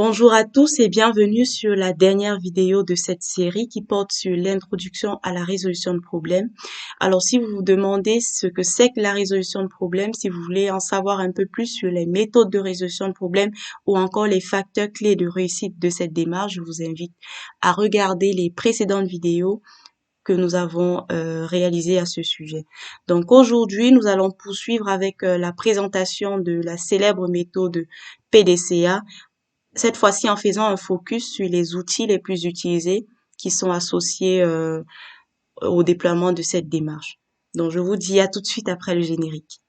Bonjour à tous et bienvenue sur la dernière vidéo de cette série qui porte sur l'introduction à la résolution de problèmes. Alors, si vous vous demandez ce que c'est que la résolution de problèmes, si vous voulez en savoir un peu plus sur les méthodes de résolution de problèmes ou encore les facteurs clés de réussite de cette démarche, je vous invite à regarder les précédentes vidéos que nous avons réalisées à ce sujet. Donc aujourd'hui, nous allons poursuivre avec la présentation de la célèbre méthode PDCA, cette fois-ci en faisant un focus sur les outils les plus utilisés qui sont associés au déploiement de cette démarche. Donc, je vous dis à tout de suite après le générique.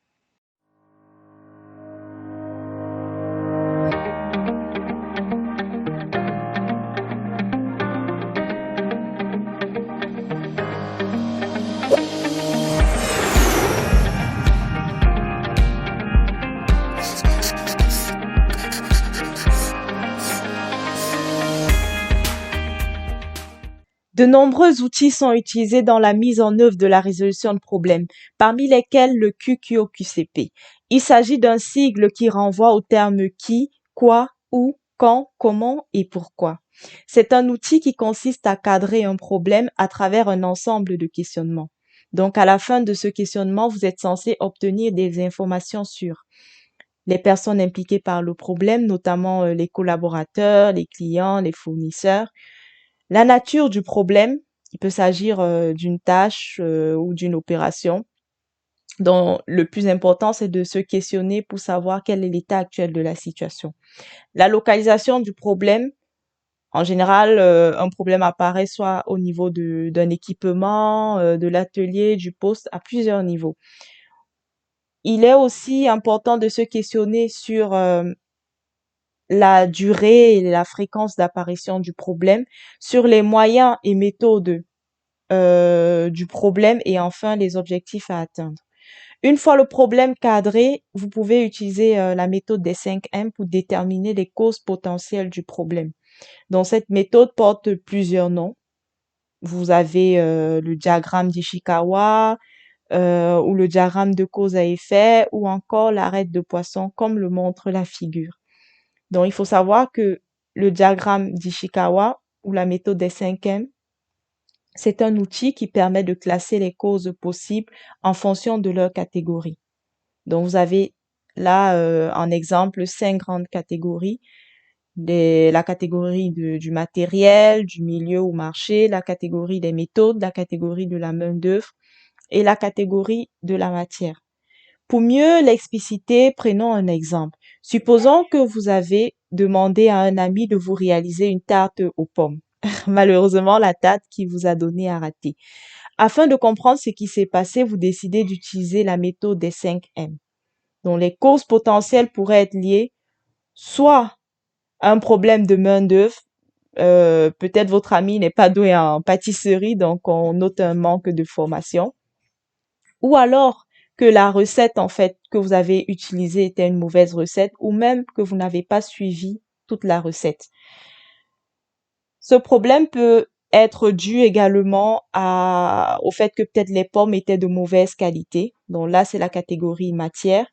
De nombreux outils sont utilisés dans la mise en œuvre de la résolution de problèmes, parmi lesquels le QQOQCP. Il s'agit d'un sigle qui renvoie aux termes qui, quoi, où, quand, comment et pourquoi. C'est un outil qui consiste à cadrer un problème à travers un ensemble de questionnements. Donc, à la fin de ce questionnement, vous êtes censé obtenir des informations sur les personnes impliquées par le problème, notamment les collaborateurs, les clients, les fournisseurs, la nature du problème, il peut s'agir d'une tâche ou d'une opération, dont le plus important, c'est de se questionner pour savoir quel est l'état actuel de la situation. La localisation du problème, en général, un problème apparaît soit au niveau d'un équipement, de l'atelier, du poste, à plusieurs niveaux. Il est aussi important de se questionner sur la durée et la fréquence d'apparition du problème, sur les moyens et méthodes du problème et enfin les objectifs à atteindre. Une fois le problème cadré, vous pouvez utiliser la méthode des 5 M pour déterminer les causes potentielles du problème. Donc cette méthode porte plusieurs noms. Vous avez le diagramme d'Ishikawa ou le diagramme de cause à effet ou encore l'arête de poisson comme le montre la figure. Donc il faut savoir que le diagramme d'Ishikawa ou la méthode des 5 M, c'est un outil qui permet de classer les causes possibles en fonction de leur catégorie. Donc, vous avez là en exemple 5 grandes catégories. La catégorie du matériel, du milieu ou marché, la catégorie des méthodes, la catégorie de la main-d'œuvre et la catégorie de la matière. Pour mieux l'expliciter, prenons un exemple. Supposons que vous avez demandé à un ami de vous réaliser une tarte aux pommes. Malheureusement, la tarte qu'il vous a donnée a raté. Afin de comprendre ce qui s'est passé, vous décidez d'utiliser la méthode des 5 M. Donc, les causes potentielles pourraient être liées soit à un problème de main-d'œuvre, peut-être votre ami n'est pas doué en pâtisserie, donc on note un manque de formation, ou alors que la recette en fait que vous avez utilisée était une mauvaise recette, ou même que vous n'avez pas suivi toute la recette. Ce problème peut être dû également au fait que peut-être les pommes étaient de mauvaise qualité. Donc là, c'est la catégorie matière.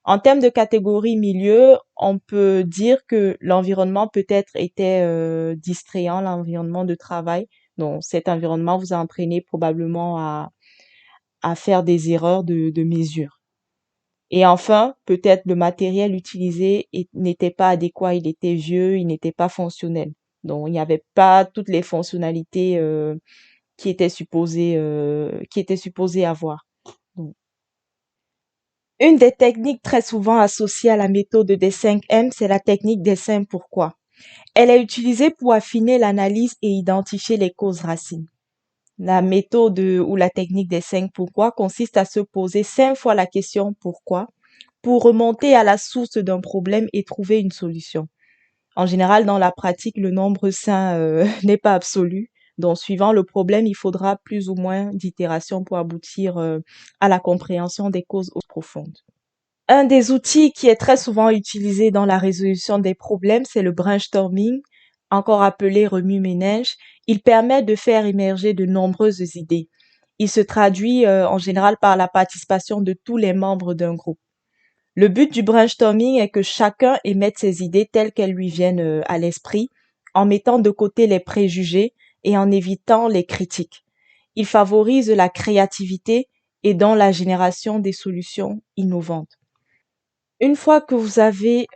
En termes de catégorie milieu, on peut dire que l'environnement peut-être était distrayant, l'environnement de travail. Donc cet environnement vous a entraîné probablement à faire des erreurs de mesure. Et enfin, peut-être le matériel utilisé n'était pas adéquat, il était vieux, il n'était pas fonctionnel. Donc, il n'y avait pas toutes les fonctionnalités qui étaient supposées avoir. Donc, une des techniques très souvent associées à la méthode des 5 M, c'est la technique des 5 pourquoi. Elle est utilisée pour affiner l'analyse et identifier les causes racines. La méthode ou la technique des 5 pourquoi consiste à se poser 5 fois la question pourquoi pour remonter à la source d'un problème et trouver une solution. En général, dans la pratique, le nombre 5 n'est pas absolu. Donc, suivant le problème, il faudra plus ou moins d'itérations pour aboutir à la compréhension des causes profondes. Un des outils qui est très souvent utilisé dans la résolution des problèmes, c'est le brainstorming, encore appelé remue-ménage. Il permet de faire émerger de nombreuses idées. Il se traduit en général par la participation de tous les membres d'un groupe. Le but du brainstorming est que chacun émette ses idées telles qu'elles lui viennent à l'esprit, en mettant de côté les préjugés et en évitant les critiques. Il favorise la créativité et dans la génération des solutions innovantes. Une fois que vous avez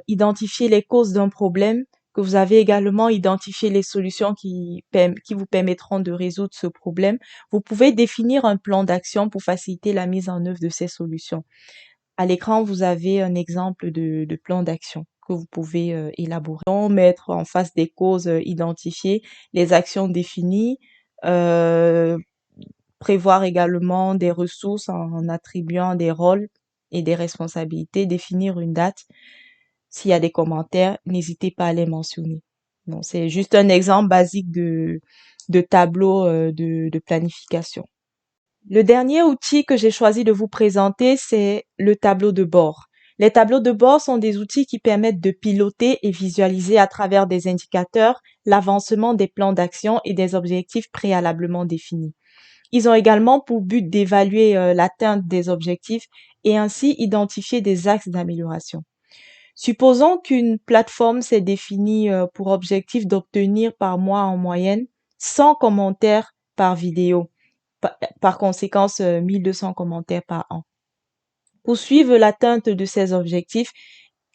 identifié les causes d'un problème, que vous avez également identifié les solutions qui vous permettront de résoudre ce problème, vous pouvez définir un plan d'action pour faciliter la mise en œuvre de ces solutions. À l'écran, vous avez un exemple de plan d'action que vous pouvez élaborer. Mettre en face des causes identifiées, les actions définies, euh, prévoir également des ressources en attribuant des rôles et des responsabilités, définir une date. S'il y a des commentaires, n'hésitez pas à les mentionner. Donc, c'est juste un exemple basique de tableau de planification. Le dernier outil que j'ai choisi de vous présenter, c'est le tableau de bord. Les tableaux de bord sont des outils qui permettent de piloter et visualiser à travers des indicateurs l'avancement des plans d'action et des objectifs préalablement définis. Ils ont également pour but d'évaluer l'atteinte des objectifs et ainsi identifier des axes d'amélioration. Supposons qu'une plateforme s'est définie pour objectif d'obtenir par mois en moyenne 100 commentaires par vidéo. Par conséquent, 1200 commentaires par an. Pour suivre l'atteinte de ces objectifs,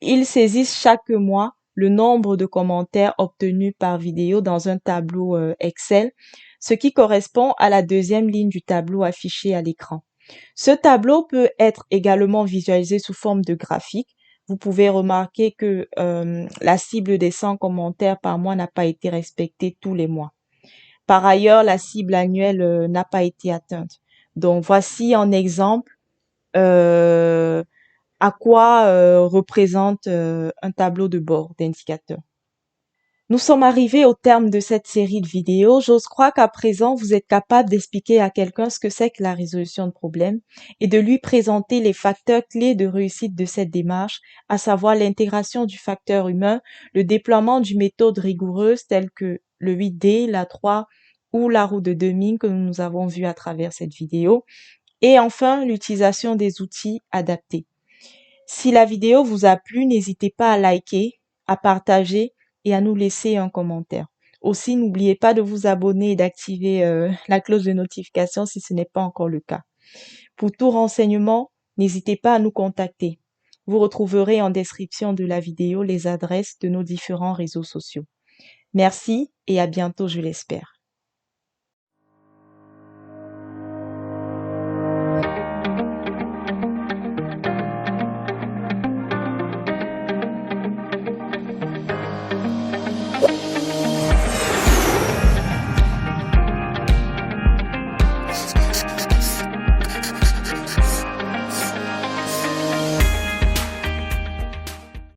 ils saisissent chaque mois le nombre de commentaires obtenus par vidéo dans un tableau Excel, ce qui correspond à la deuxième ligne du tableau affiché à l'écran. Ce tableau peut être également visualisé sous forme de graphique. Vous pouvez remarquer que la cible des 100 commentaires par mois n'a pas été respectée tous les mois. Par ailleurs, la cible annuelle n'a pas été atteinte. Donc, voici en exemple à quoi représente un tableau de bord d'indicateurs. Nous sommes arrivés au terme de cette série de vidéos. J'ose croire qu'à présent, vous êtes capable d'expliquer à quelqu'un ce que c'est que la résolution de problèmes et de lui présenter les facteurs clés de réussite de cette démarche, à savoir l'intégration du facteur humain, le déploiement d'une méthode rigoureuse telle que le 8D, la 3 ou la roue de Deming que nous avons vu à travers cette vidéo, et enfin l'utilisation des outils adaptés. Si la vidéo vous a plu, n'hésitez pas à liker, à partager et à nous laisser un commentaire. Aussi, n'oubliez pas de vous abonner et d'activer la cloche de notification si ce n'est pas encore le cas. Pour tout renseignement, n'hésitez pas à nous contacter. Vous retrouverez en description de la vidéo les adresses de nos différents réseaux sociaux. Merci et à bientôt, je l'espère.